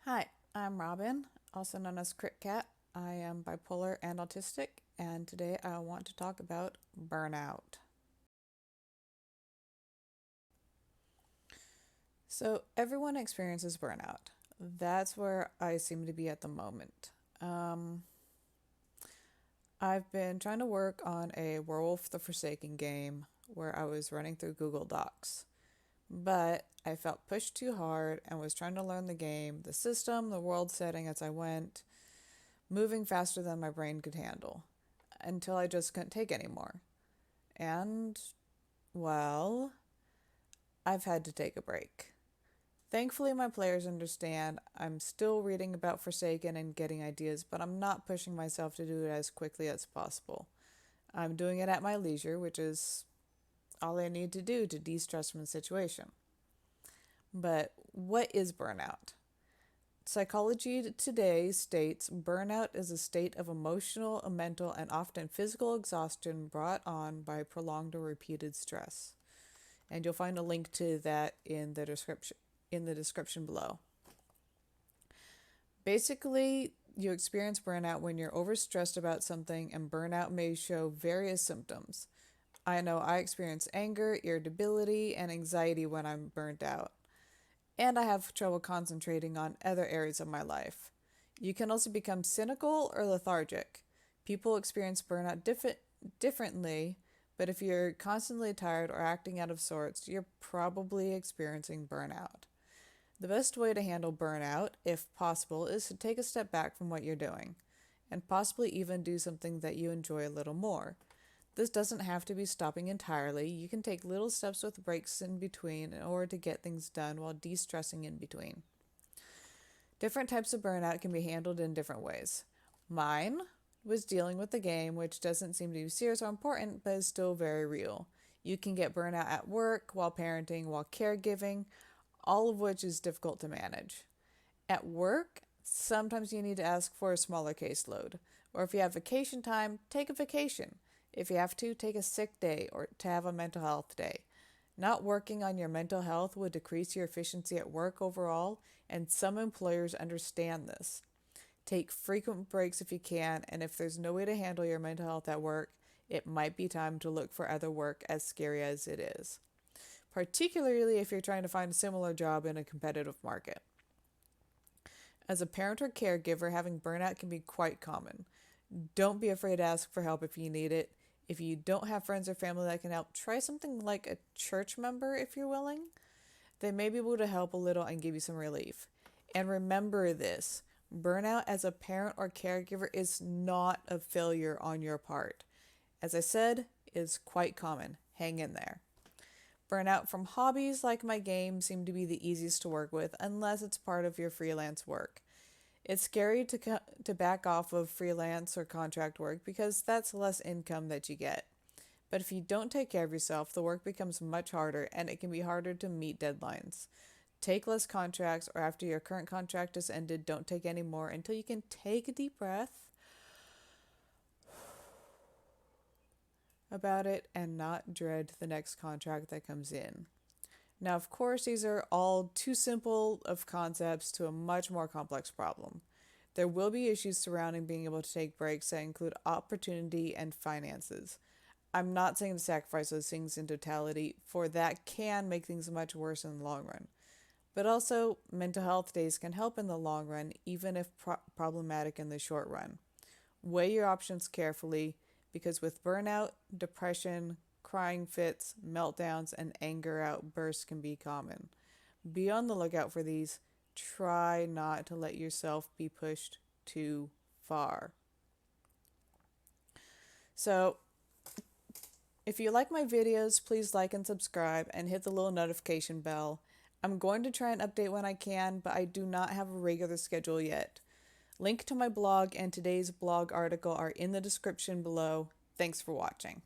Hi, I'm Robin, also known as Crit Cat. I am bipolar and autistic, and today I want to talk about burnout. So, everyone experiences burnout. That's where I seem to be at the moment. Um, I've been trying to work on a Werewolf the Forsaken game where I was running through Google Docs, but I felt pushed too hard and was trying to learn the game, the system, the world setting as I went, moving faster than my brain could handle, until I just couldn't take anymore. And, well, I've had to take a break. Thankfully, my players understand. I'm still reading about Forsaken and getting ideas, but I'm not pushing myself to do it as quickly as possible. I'm doing it at my leisure, which is all I need to do to de stress from the situation. But what is burnout? Psychology Today states burnout is a state of emotional, mental, and often physical exhaustion brought on by prolonged or repeated stress. And you'll find a link to that in the description below. Basically, you experience burnout when you're overstressed about something, and burnout may show various symptoms. I know I experience anger, irritability, and anxiety when I'm burnt out, and I have trouble concentrating on other areas of my life. You can also become cynical or lethargic. People experience burnout differently, but if you're constantly tired or acting out of sorts, you're probably experiencing burnout. The best way to handle burnout, if possible, is to take a step back from what you're doing and possibly even do something that you enjoy a little more. This doesn't have to be stopping entirely. You can take little steps with breaks in between in order to get things done while de stressing in between. Different types of burnout can be handled in different ways. Mine was dealing with the game, which doesn't seem to be serious or important, but is still very real. You can get burnout at work, while parenting, while caregiving, all of which is difficult to manage. At work, sometimes you need to ask for a smaller caseload. Or if you have vacation time, take a vacation. If you have to, take a sick day or to have a mental health day. Not working on your mental health would decrease your efficiency at work overall, and some employers understand this. Take frequent breaks if you can, and if there's no way to handle your mental health at work, it might be time to look for other work, as scary as it is, particularly if you're trying to find a similar job in a competitive market. As a parent or caregiver, having burnout can be quite common. Don't be afraid to ask for help if you need it. If you don't have friends or family that can help, try something like a church member if you're willing. They may be able to help a little and give you some relief. And remember this: burnout as a parent or caregiver is not a failure on your part. As I said, it's quite common. Hang in there. Burnout from hobbies like my game seem to be the easiest to work with unless it's part of your freelance work. It's scary to back off of freelance or contract work because that's less income that you get. But if you don't take care of yourself, the work becomes much harder and it can be harder to meet deadlines. Take less contracts, or after your current contract is ended, don't take any more until you can take a deep breath about it and not dread the next contract that comes in. Now, of course, these are all too simple of concepts to a much more complex problem. There will be issues surrounding being able to take breaks that include opportunity and finances. I'm not saying to sacrifice those things in totality, for that can make things much worse in the long run. But also, mental health days can help in the long run, even if problematic in the short run. Weigh your options carefully, because with burnout, depression, crying fits, meltdowns, and anger outbursts can be common. Be on the lookout for these. Try not to let yourself be pushed too far. So, if you like my videos, please like and subscribe and hit the little notification bell. I'm going to try and update when I can, but I do not have a regular schedule yet. Link to my blog and today's blog article are in the description below. Thanks for watching.